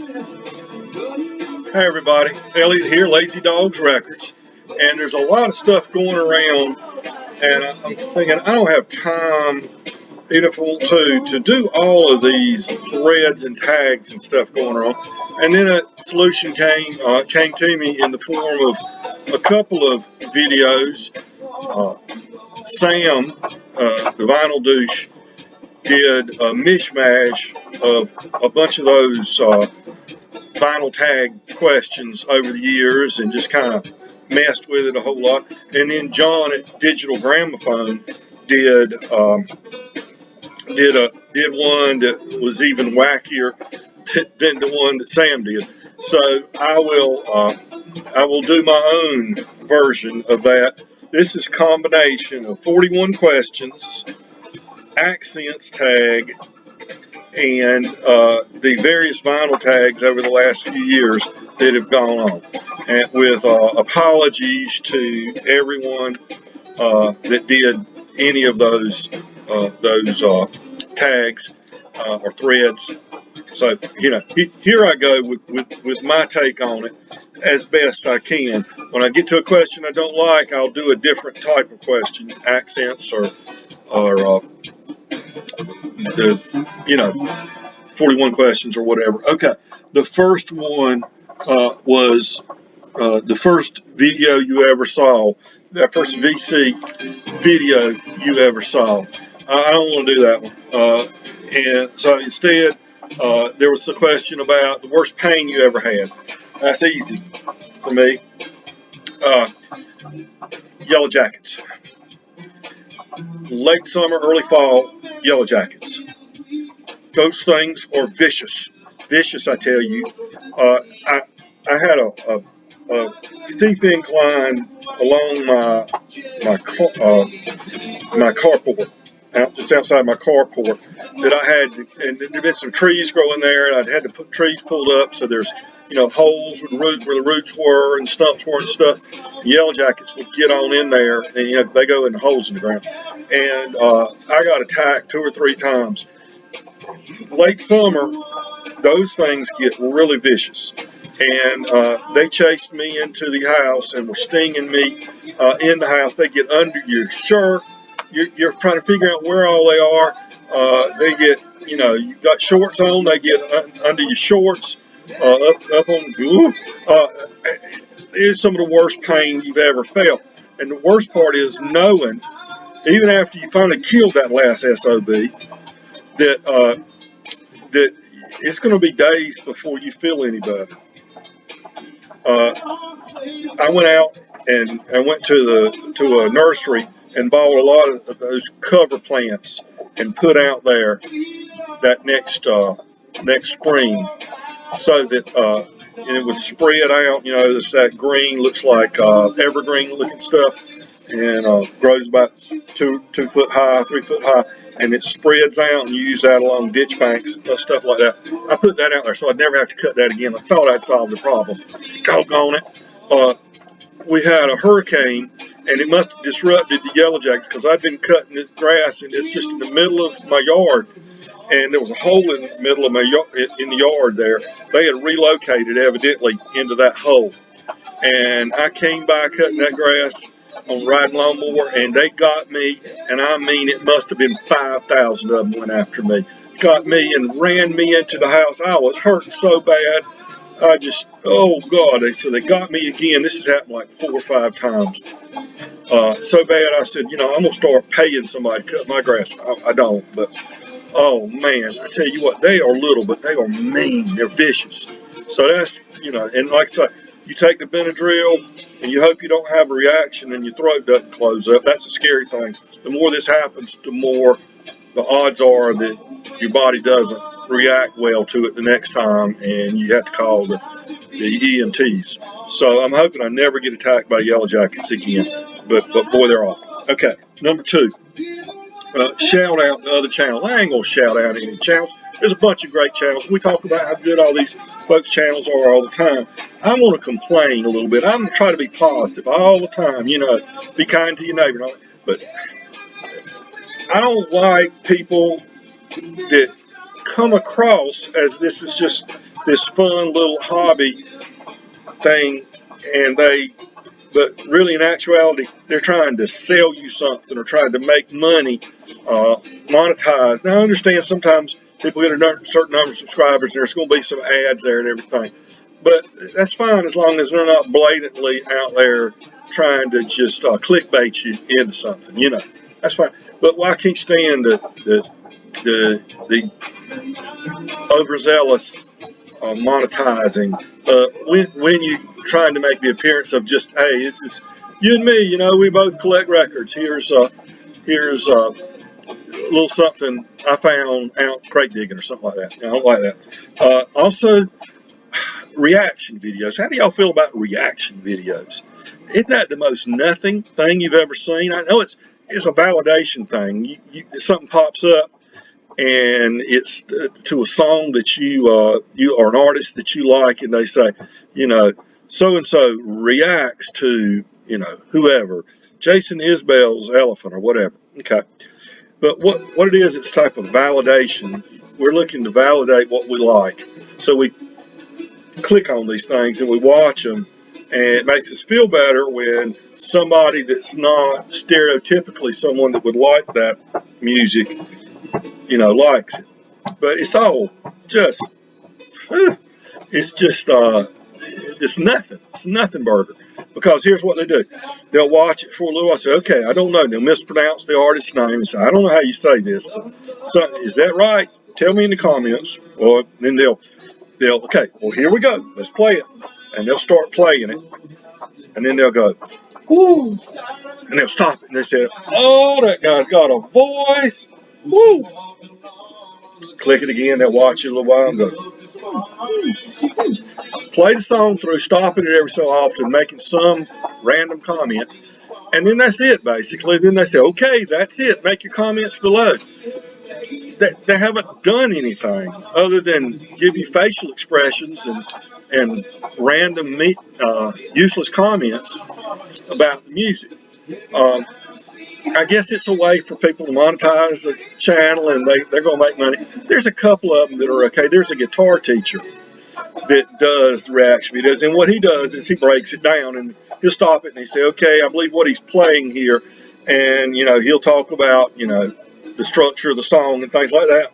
Hey everybody, Elliot here, Lazy Dogs Records, and there's a lot of stuff going around, and I'm thinking I don't have time, even if I want to do all of these threads and tags and stuff going on. And then a solution came to me in the form of a couple of videos. Sam, the Vinyl Douche, did a mish-mash of a bunch of those vinyl tag questions over the years and just kind of messed with it a whole lot. And then John at Digital Gramophone did did one that was even wackier than the one that Sam did. So I will do my own version of that. This is a combination of 41 questions, accents tag, and the various vinyl tags over the last few years that have gone on. And with apologies to everyone that did any of those tags or threads. So, here I go with my take on it as best I can. When I get to a question I don't like, I'll do a different type of question, accents or the 41 questions or whatever. Okay, the first one was the first video you ever saw, that first VC video you ever saw. I don't want to do that one. And so instead, there was a question about the worst pain you ever had. That's easy for me. Yellow jackets. Late summer, early fall, yellow jackets. Those things are vicious. Vicious, I tell you. I had a steep incline along my carport, just outside my carport, that I had, and there'd been some trees growing there, and I'd had to put trees pulled up, so there's holes where the roots were and stumps were and stuff. Yellow jackets would get on in there, and they go in the holes in the ground. And I got attacked 2 or 3 times. Late summer, those things get really vicious, and they chased me into the house and were stinging me in the house. They get under your shirt. You're trying to figure out where all they are. They get, you've got shorts on. They get under your shorts, up on. It is some of the worst pain you've ever felt. And the worst part is knowing, even after you finally killed that last SOB, that it's going to be days before you feel any better. I went out and I went to a nursery and bought a lot of those cover plants and put out there that next spring, so that and it would spread out. It's that green, looks like evergreen looking stuff, and grows about 2 foot high, 3 foot high, and it spreads out, and you use that along ditch banks and stuff like that. I put that out there so I'd never have to cut that again. I thought I'd solved the problem. Doggone it. We had a hurricane, and it must have disrupted the yellow jackets, because I'd been cutting this grass, and it's just in the middle of my yard, and there was a hole in the middle of my in the yard there. They had relocated evidently into that hole, and I came by cutting that grass on riding lawnmower, and they got me, and I mean, it must have been 5,000 of them went after me, got me and ran me into the house. I was hurting so bad. Oh God, they got me again. This has happened like 4 or 5 times. So bad, I said, I'm going to start paying somebody to cut my grass. I don't, but oh man, I tell you what, they are little, but they are mean. They're vicious. So that's, and like I said, you take the Benadryl and you hope you don't have a reaction and your throat doesn't close up. That's the scary thing. The more this happens, the more the odds are that your body doesn't react well to it the next time, and you have to call the EMTs. So I'm hoping I never get attacked by yellow jackets again. But boy, they're awful. Okay, number 2. Shout out to other channels. I ain't going to shout out any channels. There's a bunch of great channels. We talk about how good all these folks' channels are all the time. I want to complain a little bit. I'm going to try to be positive all the time. Be kind to your neighbor. But I don't like people that come across as this is just this fun little hobby thing, and but really in actuality, they're trying to sell you something or trying to make money, monetize. Now I understand sometimes people get a certain number of subscribers and there's going to be some ads there and everything, but that's fine as long as they're not blatantly out there trying to just clickbait you into something, that's fine. But I can't stand the overzealous monetizing when you trying to make the appearance of just, hey, this is you and me, we both collect records. Here's a little something I found out crate digging or something like that. I don't like that. Also, reaction videos. How do y'all feel about reaction videos? Isn't that the most nothing thing you've ever seen? I know it's a validation thing. Something pops up and it's to a song that you are an artist that you like, and they say, so and so reacts to whoever, Jason Isbell's Elephant or whatever. Okay, but what it is, it's type of validation. We're looking to validate what we like, so we click on these things and we watch them, and it makes us feel better when somebody that's not stereotypically someone that would like that music likes it. But it's all just, it's nothing. It's nothing burger. Because here's what they do. They'll watch it for a little while and say, okay, I don't know. They'll mispronounce the artist's name and say, I don't know how you say this. So, is that right? Tell me in the comments. Or then they'll, okay, well, here we go. Let's play it. And they'll start playing it. And then they'll go, woo. And they'll stop it. And they say, oh, that guy's got a voice. Woo. Click it again, they'll watch it a little while and go, play the song through, stopping it every so often, making some random comment, and then that's it, basically. Then they say, okay, that's it, make your comments below. They haven't done anything other than give you facial expressions and random useless comments about the music. I guess it's a way for people to monetize the channel, and they're going to make money. There's a couple of them that are okay. There's a guitar teacher that does reaction videos, and what he does is he breaks it down, and he'll stop it and he say, okay, I believe what he's playing here, and he'll talk about the structure of the song and things like that.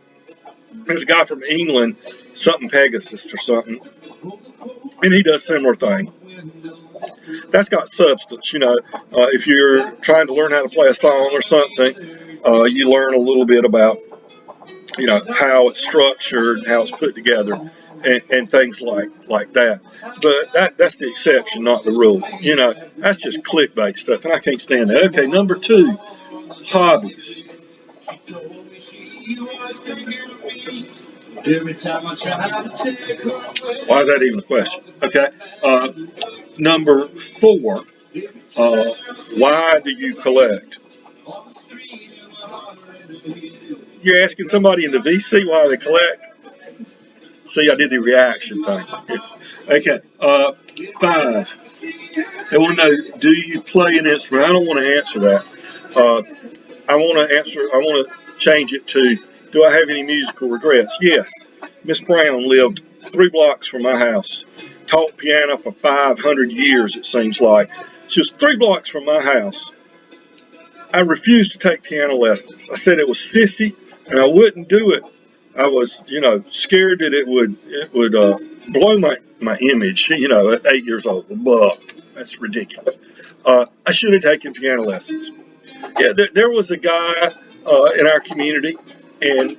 There's a guy from England, something Pegasus or something, and he does similar thing. That's got substance, if you're trying to learn how to play a song or something, you learn a little bit about, how it's structured, how it's put together, and things like that. But that's the exception, not the rule. That's just clickbait stuff, and I can't stand that. Okay, number 2, hobbies. Why is that even a question? Okay. Number 4, why do you collect? You're asking somebody in the VC why they collect? See, I did the reaction thing. Okay. 5, they want to know, do you play an instrument? I don't want to answer that. I want to change it to, do I have any musical regrets? Yes. Miss Brown lived 3 blocks from my house. Taught piano for 500 years, it seems like. She was 3 blocks from my house. I refused to take piano lessons. I said it was sissy, and I wouldn't do it. I was, scared that it would blow my image, at 8 years old. Blah, that's ridiculous. I should have taken piano lessons. Yeah, there was a guy in our community, and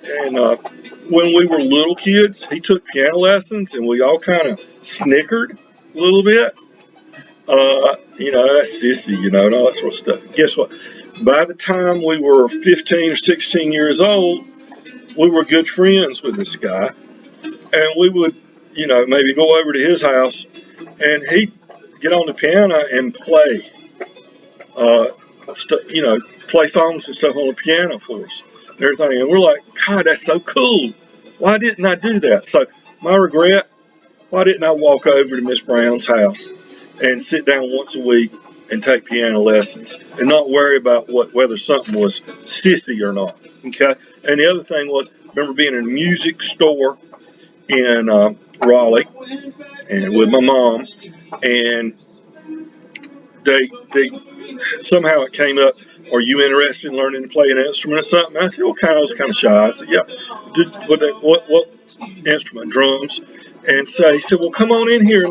when we were little kids, he took piano lessons, and we all kind of snickered a little bit. That's sissy, and all that sort of stuff. Guess what? By the time we were 15 or 16 years old, we were good friends with this guy, and we would, maybe go over to his house, and he'd get on the piano and play, play songs and stuff on the piano for us and everything. And we're like, God, that's so cool. Why didn't I do that? So my regret, why didn't I walk over to Miss Brown's house and sit down once a week and take piano lessons and not worry about whether something was sissy or not? Okay. And the other thing was, I remember being in a music store in Raleigh, and with my mom, and they somehow it came up. Are you interested in learning to play an instrument or something? I said, well, I was kind of shy. I said, yeah. What instrument? Drums. And so he said, well, come on in here.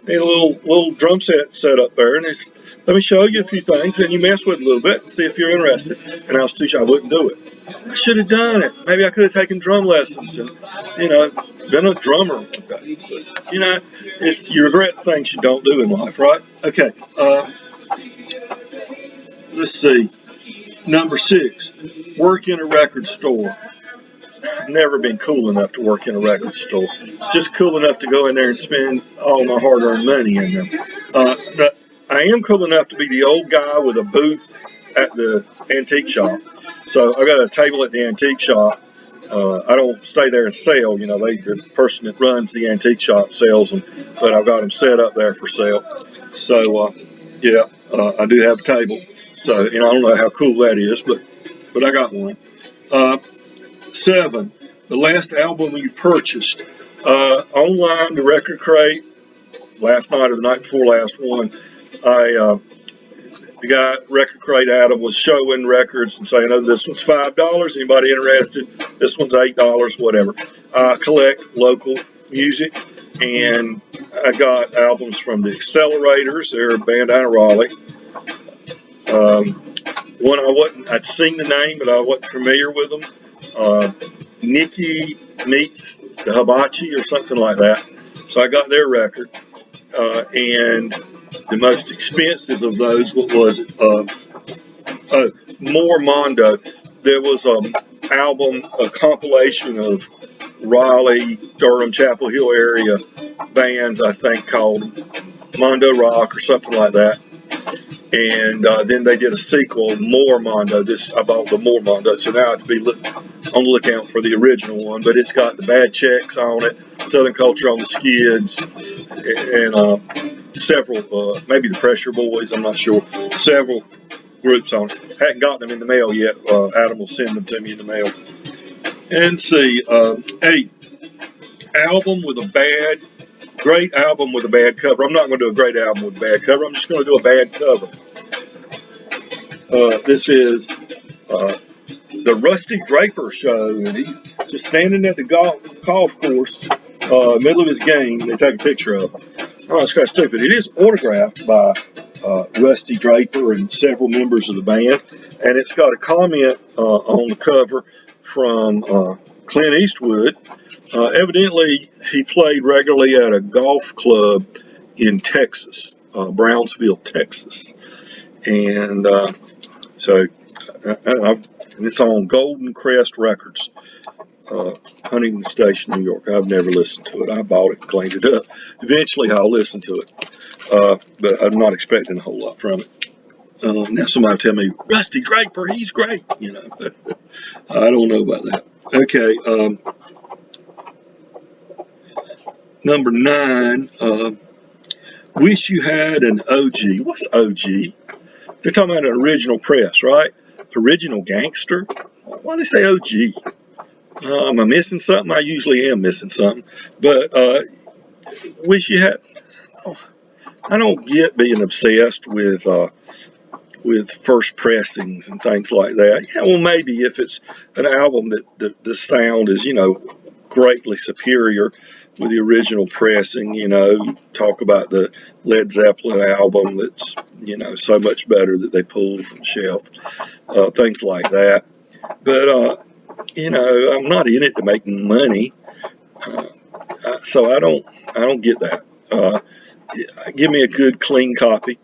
They had a little drum set up there, and said, let me show you a few things, and you mess with it a little bit and see if you're interested. And I was too shy. I wouldn't do it. I should have done it. Maybe I could have taken drum lessons and, been a drummer. But, you regret things you don't do in life, right? Okay. Let's see. Number 6, work in a record store. Never been cool enough to work in a record store. Just cool enough to go in there and spend all my hard-earned money in them. But I am cool enough to be the old guy with a booth at the antique shop. So I got a table at the antique shop. I don't stay there and sell. The person that runs the antique shop sells them, but I've got them set up there for sale. So I do have a table. So I don't know how cool that is, but I got one. 7, the last album you purchased. Online, the Record Crate, last night or the night before last one, the guy Record Crate Adam was showing records and saying, oh, this one's $5, anybody interested? This one's $8, whatever. I collect local music, and I got albums from the Accelerators. They're a band out of Raleigh. One I'd seen the name, but I wasn't familiar with them. Nikki Meets the Hibachi or something like that. So I got their record. And the most expensive of those, what was it? More Mondo. There was an album, a compilation of Raleigh, Durham, Chapel Hill area bands, I think, called Mondo Rock or something like that. And then they did a sequel, More Mondo. I bought the More Mondo, so now I have to be on the lookout for the original one. But it's got the Bad Checks on it, Southern Culture on the Skids, and several, maybe the Pressure Boys, I'm not sure, several groups on it. Hadn't gotten them in the mail yet. Adam will send them to me in the mail. And see, 8, great album with a bad cover. I'm not going to do a great album with a bad cover. I'm just going to do a bad cover. This is the Rusty Draper show, and he's just standing at the golf course, middle of his game. They take a picture of him. Oh, it's kind of stupid. It is autographed by Rusty Draper and several members of the band, and it's got a comment on the cover from Clint Eastwood. Evidently, he played regularly at a golf club in Texas, Brownsville, Texas. And so it's on Golden Crest Records, Huntington Station, New York. I've never listened to it. I bought it and cleaned it up. Eventually, I'll listen to it, but I'm not expecting a whole lot from it. Now somebody tell me, Rusty Draper, he's great. I don't know about that. Okay. Number 9, wish you had an OG. What's OG? They're talking about an original press, right? Original gangster? Why do they say OG? Am I missing something? I usually am missing something. But wish you had... I don't get being obsessed with first pressings and things like that. Yeah, well, maybe if it's an album that the sound is, greatly superior with the original pressing, talk about the Led Zeppelin album that's, so much better that they pulled from the shelf, things like that. But, I'm not in it to make money, so I don't get that. Give me a good, clean copy.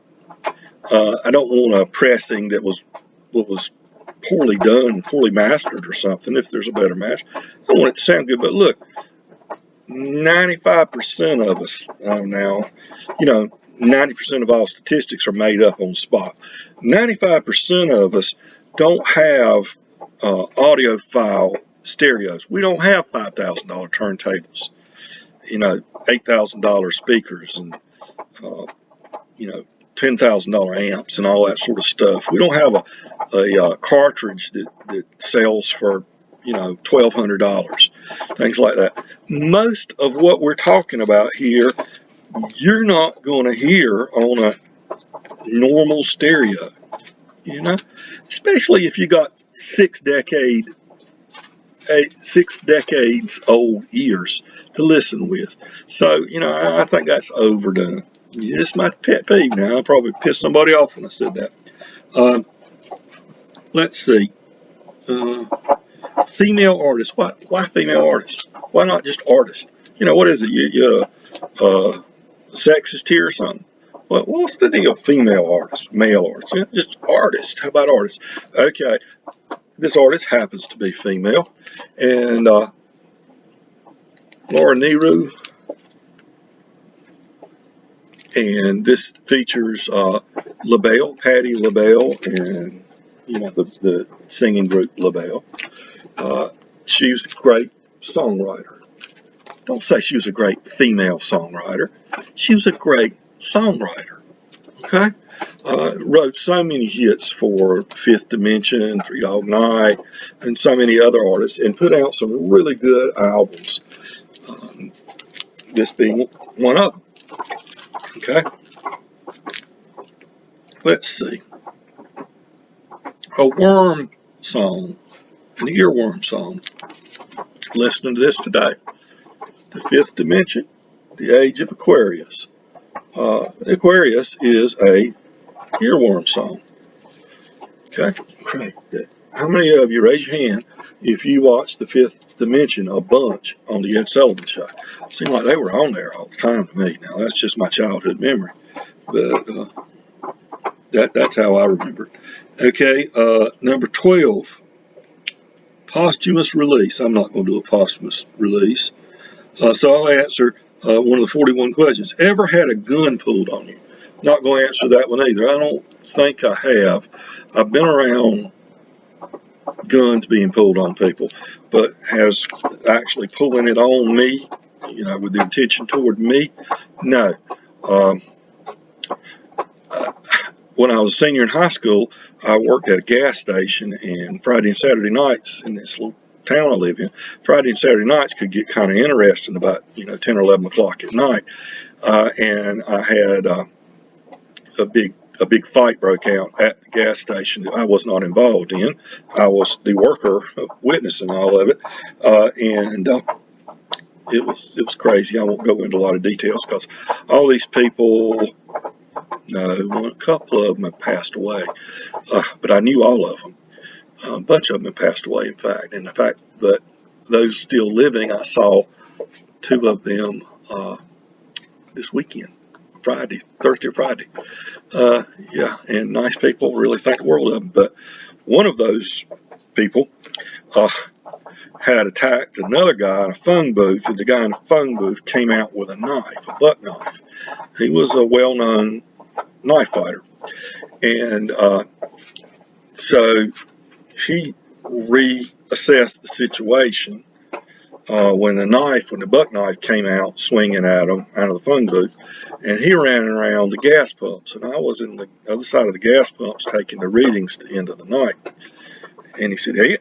I don't want a pressing that was poorly done, poorly mastered or something, if there's a better master. I want it to sound good, but look, 95% of us now, 90% of all statistics are made up on the spot. 95% of us don't have audiophile stereos. We don't have $5,000 turntables, $8,000 speakers, and $10,000 amps and all that sort of stuff. We don't have a cartridge that sells for you know, $1,200, things like that. Most of what we're talking about here, you're not going to hear on a normal stereo, you know, especially if you got 6 decades old ears to listen with. So, you know, I think that's overdone. It's my pet peeve now. I probably pissed somebody off when I said that. Let's see. Female artists. Why female artists? Why not just artists? You know, what is it? You sexist here or something? What's the deal? Female artists, male artists, you know, just artists. How about artists? Okay, this artist happens to be female, and Laura Nehru, and this features LaBelle, Patti LaBelle, and you know the singing group LaBelle. She was a great songwriter. Don't say she was a great female songwriter. She was a great songwriter. Okay, wrote so many hits for Fifth Dimension, Three Dog Night, and so many other artists, and put out some really good albums. This being one of them. Okay, let's see. A worm song, an earworm song. Listening to this today. The Fifth Dimension, the Age of Aquarius. Aquarius is a earworm song. Okay, great. How many of you, raise your hand, if you watched the Fifth Dimension a bunch on the Ed Sullivan Show? It seemed like they were on there all the time to me. Now, that's just my childhood memory. But that's how I remember it. Okay, number 12, posthumous release. I'm not going to do a posthumous release. So I'll answer one of the 41 questions. Ever had a gun pulled on you? Not going to answer that one either. I don't think I have. I've been around guns being pulled on people, but has actually pulling it on me, you know, with the intention toward me? No. When I was a senior in high school, I worked at a gas station, and Friday and Saturday nights in this little town I live in, Friday and Saturday nights could get kind of interesting about, you know, 10 or 11 o'clock at night. And I had a big fight broke out at the gas station that I was not involved in. I was the worker witnessing all of it. And it was crazy. I won't go into a lot of details because all these people, no, a couple of them have passed away, but I knew all of them. A bunch of them have passed away, in fact. And the fact that those still living, I saw 2 of them this weekend, Thursday or Friday. Yeah, and nice people, really think the world of them. But one of those people had attacked another guy in a phone booth, and the guy in the phone booth came out with a knife, a buck knife. He was a well-known knife fighter. And so he reassessed the situation when the buck knife came out swinging at him out of the phone booth, and he ran around the gas pumps, and I was in the other side of the gas pumps taking the readings at the end of the night. And he said, hey,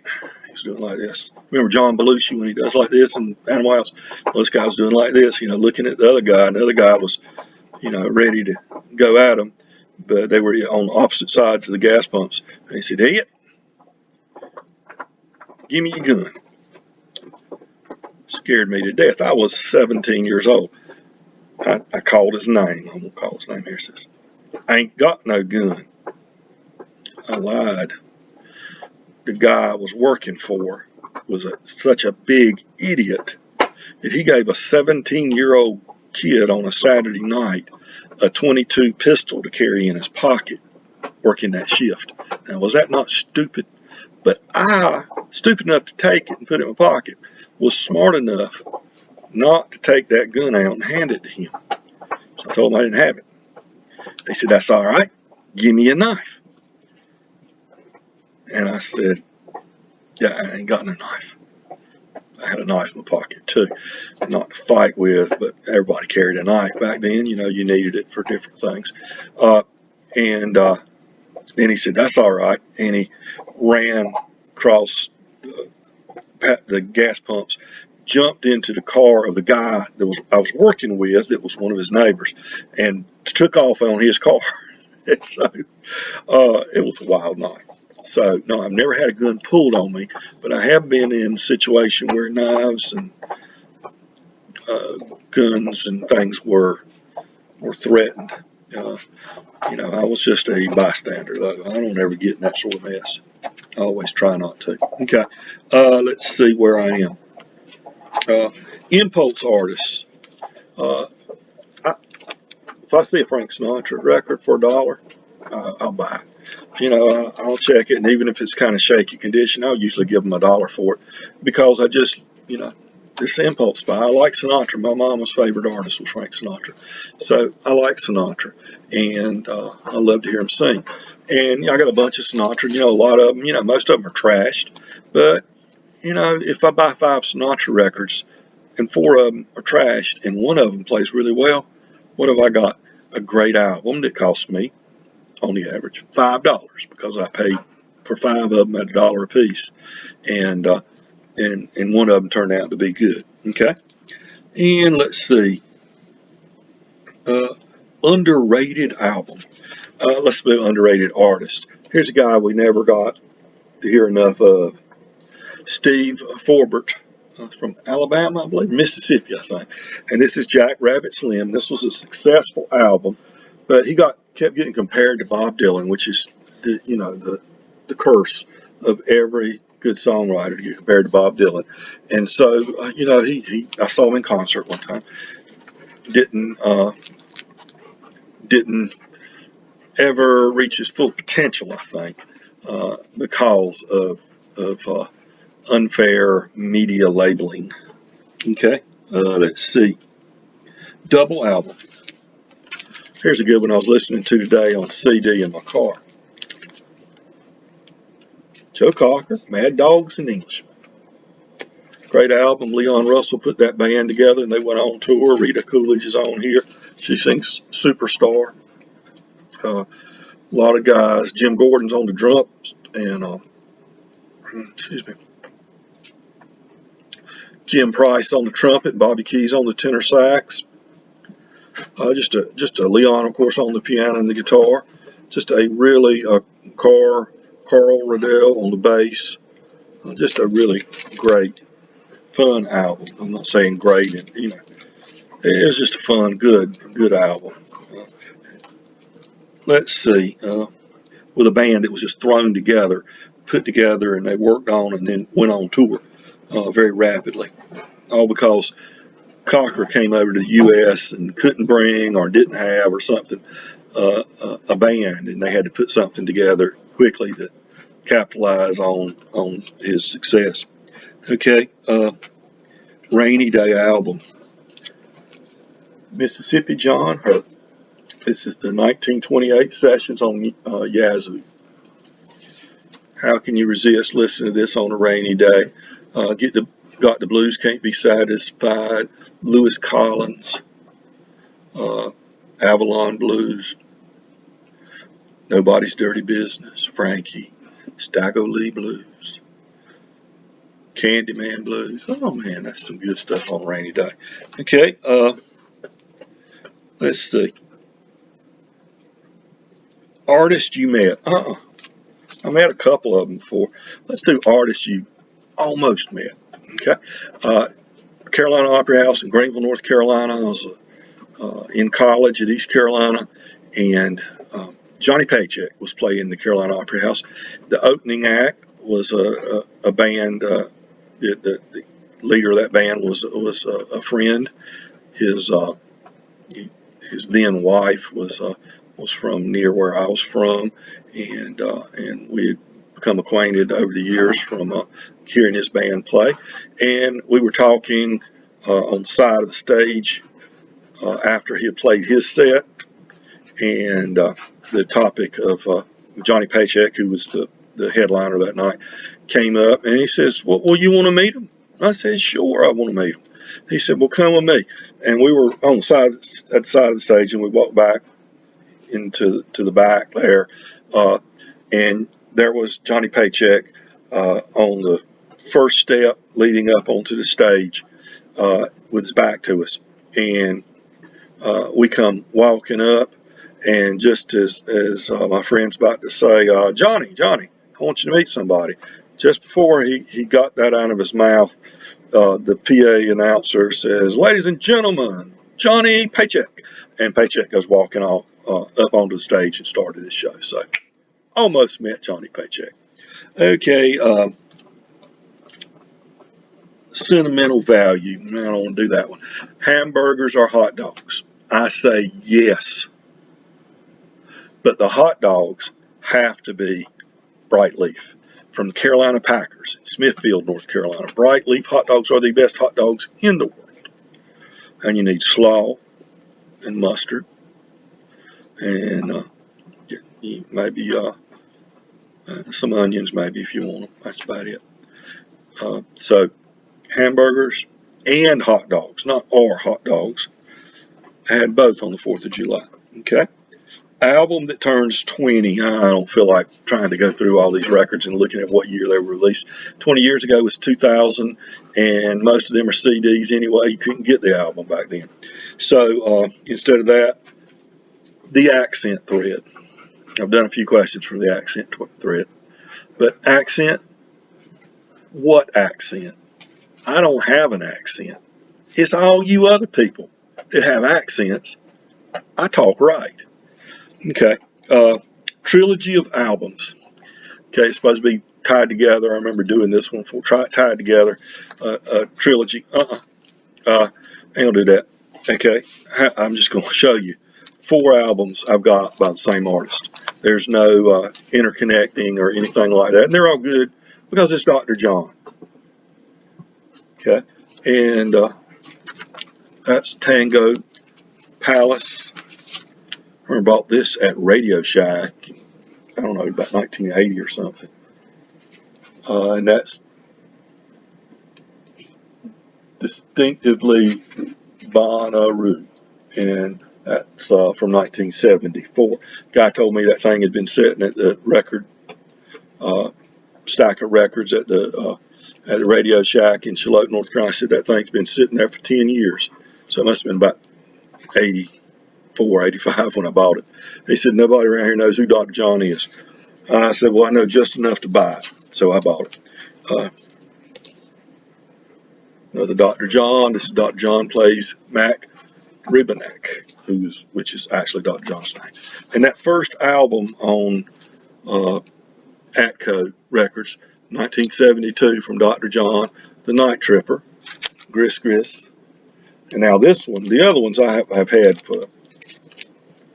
he was doing like this. Remember John Belushi when he does like this and Animal House? Well, this guy was doing like this, you know, looking at the other guy, and the other guy was, you know, ready to go at him, but they were on opposite sides of the gas pumps. And he said, hey, give me your gun. Scared me to death. I was 17 years old. I called his name. I won't call his name here. Says, I ain't got no gun. I lied. The guy I was working for was such a big idiot that he gave a 17-year-old kid on a Saturday night a .22 pistol to carry in his pocket working that shift. Now, was that not stupid? But I, stupid enough to take it and put it in my pocket, was smart enough not to take that gun out and hand it to him. So I told him I didn't have it. They said, that's all right. Give me a knife. And I said, yeah, I ain't got no knife. I had a knife in my pocket too, not to fight with, but everybody carried a knife back then. You know, you needed it for different things. And then he said, that's all right. And he ran across the gas pumps, jumped into the car of the guy that I was working with, that was one of his neighbors, and took off on his car. And so it was a wild night. So no, I've never had a gun pulled on me, but I have been in a situation where knives and guns and things were threatened. I was just a bystander, though. I don't ever get in that sort of mess. I always try not to. Okay, let's see where I am. Impulse artists. If I see a Frank Sinatra record for $1, I'll buy it. I'll check it, and even if it's kind of shaky condition, I'll usually give them $1 for it, because I just, this impulse buy. I like Sinatra. My mama's favorite artist was Frank Sinatra, so I like Sinatra, and I love to hear him sing. And I got a bunch of Sinatra. A lot of them. Most of them are trashed, but if I buy 5 Sinatra records and 4 of them are trashed and 1 of them plays really well, what have I got? A great album that cost me, on the average, $5, because I paid for 5 of them at $1 a piece, and 1 of them turned out to be good. Okay, and let's see, underrated album. Let's do underrated artist. Here's a guy we never got to hear enough of, Steve Forbert. From Alabama, I believe, Mississippi, I think. And this is Jack Rabbit Slim. This was a successful album, but he kept getting compared to Bob Dylan, which is the curse of every good songwriter, to get compared to Bob Dylan. And so I saw him in concert one time. Didn't ever reach his full potential, I think, because of unfair media labeling. Okay, let's see. Double album. Here's a good one I was listening to today on CD in my car. Joe Cocker, Mad Dogs and Englishmen. Great album. Leon Russell put that band together, and they went on tour. Rita Coolidge is on here. She sings Superstar. A lot of guys. Jim Gordon's on the drums, and Jim Price on the trumpet, and Bobby Keys on the tenor sax. Just a Leon, of course, on the piano and the guitar. Just a really Carl Riddell on the bass. Just a really great, fun album. I'm not saying great, it was just a fun, good album. Let's see, with a band that was just thrown together, put together, and they worked on and then went on tour very rapidly. All because Cocker came over to the U.S. and couldn't bring, or didn't have, or something, a band, and they had to put something together quickly to capitalize on his success. Okay, Rainy Day album. Mississippi John Hurt. This is the 1928 sessions on Yazoo. How can you resist listening to this on a rainy day? Got the Blues, Can't Be Satisfied, Lewis Collins, Avalon Blues, Nobody's Dirty Business, Frankie, Staggo Lee Blues, Candyman Blues. Oh man, that's some good stuff on a rainy day. Okay, let's see. Artist you met. I met a couple of them before. Let's do artists you almost met. Okay, Carolina Opera House in Greenville, North Carolina. I was in college at East Carolina, and Johnny Paycheck was playing the Carolina Opera House. The opening act was a band. The leader of that band was a friend. His then wife was from near where I was from, and we had become acquainted over the years from hearing his band play. And we were talking on the side of the stage after he had played his set, and the topic of Johnny Paycheck, who was the headliner that night, came up, and he says, well, you want to meet him? I said, sure, I want to meet him. He said, well, come with me. And we were on at the side of the stage, and we walked back into the back there, and there was Johnny Paycheck on the first step leading up onto the stage with his back to us. And we come walking up, and just as my friend's about to say, Johnny, I want you to meet somebody. Just before he got that out of his mouth, the PA announcer says, ladies and gentlemen, Johnny Paycheck. And Paycheck goes walking off up onto the stage and started his show. So almost met Johnny Paycheck. Okay, sentimental value. I don't want to do that one. Hamburgers or hot dogs? I say yes. But the hot dogs have to be Bright Leaf from the Carolina Packers in Smithfield, North Carolina. Bright Leaf hot dogs are the best hot dogs in the world. And you need slaw and mustard, and maybe some onions, maybe, if you want them. That's about it. So hamburgers and hot dogs, not or hot dogs. I had both on the 4th of July. Okay. Album that turns 20. I don't feel like trying to go through all these records and looking at what year they were released. 20 years ago was 2000, and most of them are CDs anyway. You couldn't get the album back then. So instead of that, the accent thread. I've done a few questions from the accent thread. But accent, what accent? I don't have an accent. It's all you other people that have accents. I talk right. Okay. Trilogy of albums. Okay, it's supposed to be tied together. I remember doing this one for tied together. Trilogy. I ain't gonna do that. Okay. I'm just gonna show you 4 albums I've got by the same artist. There's no interconnecting or anything like that. And they're all good because it's Dr. John. Okay. And that's Tango Palace. I bought this at Radio Shack, I don't know, about 1980 or something. And that's distinctively Bonnaroo. And that's from 1974. Guy told me that thing had been sitting at the record stack of records at the Radio Shack in Charlotte, North Carolina. I said that thing's been sitting there for 10 years. So it must have been about 84, 85 when I bought it. He said, nobody around here knows who Dr. John is. I said, well, I know just enough to buy it. So I bought it. Another Dr. John. This is Dr. John plays Mac Rebennack, which is actually Dr. John's name. And that first album on Atco Records, 1972, from Dr. John, The Night Tripper, Gris Gris. And now this one, the other ones I have had for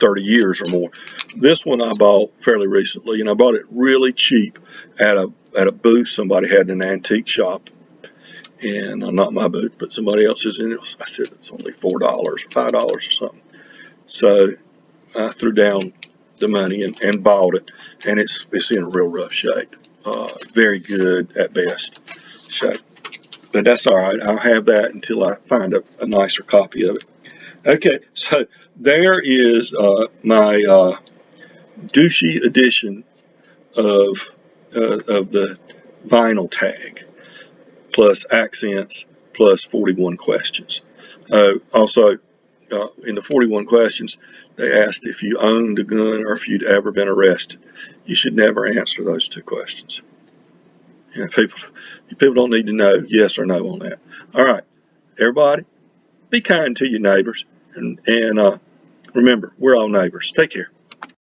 30 years or more. This one I bought fairly recently, and I bought it really cheap at a booth somebody had in an antique shop. And not my booth, but somebody else's. And I said it's only $4 or $5 or something. So I threw down the money and bought it, and it's in a real rough shape. Very good at best shape. But that's all right. I'll have that until I find a nicer copy of it. Okay, so there is my douchey edition of the vinyl tag, plus accents, plus 41 questions. Also, in the 41 questions, they asked if you owned a gun or if you'd ever been arrested. You should never answer those 2 questions. Yeah, people don't need to know yes or no on that. All right, everybody, be kind to your neighbors, and remember, we're all neighbors. Take care.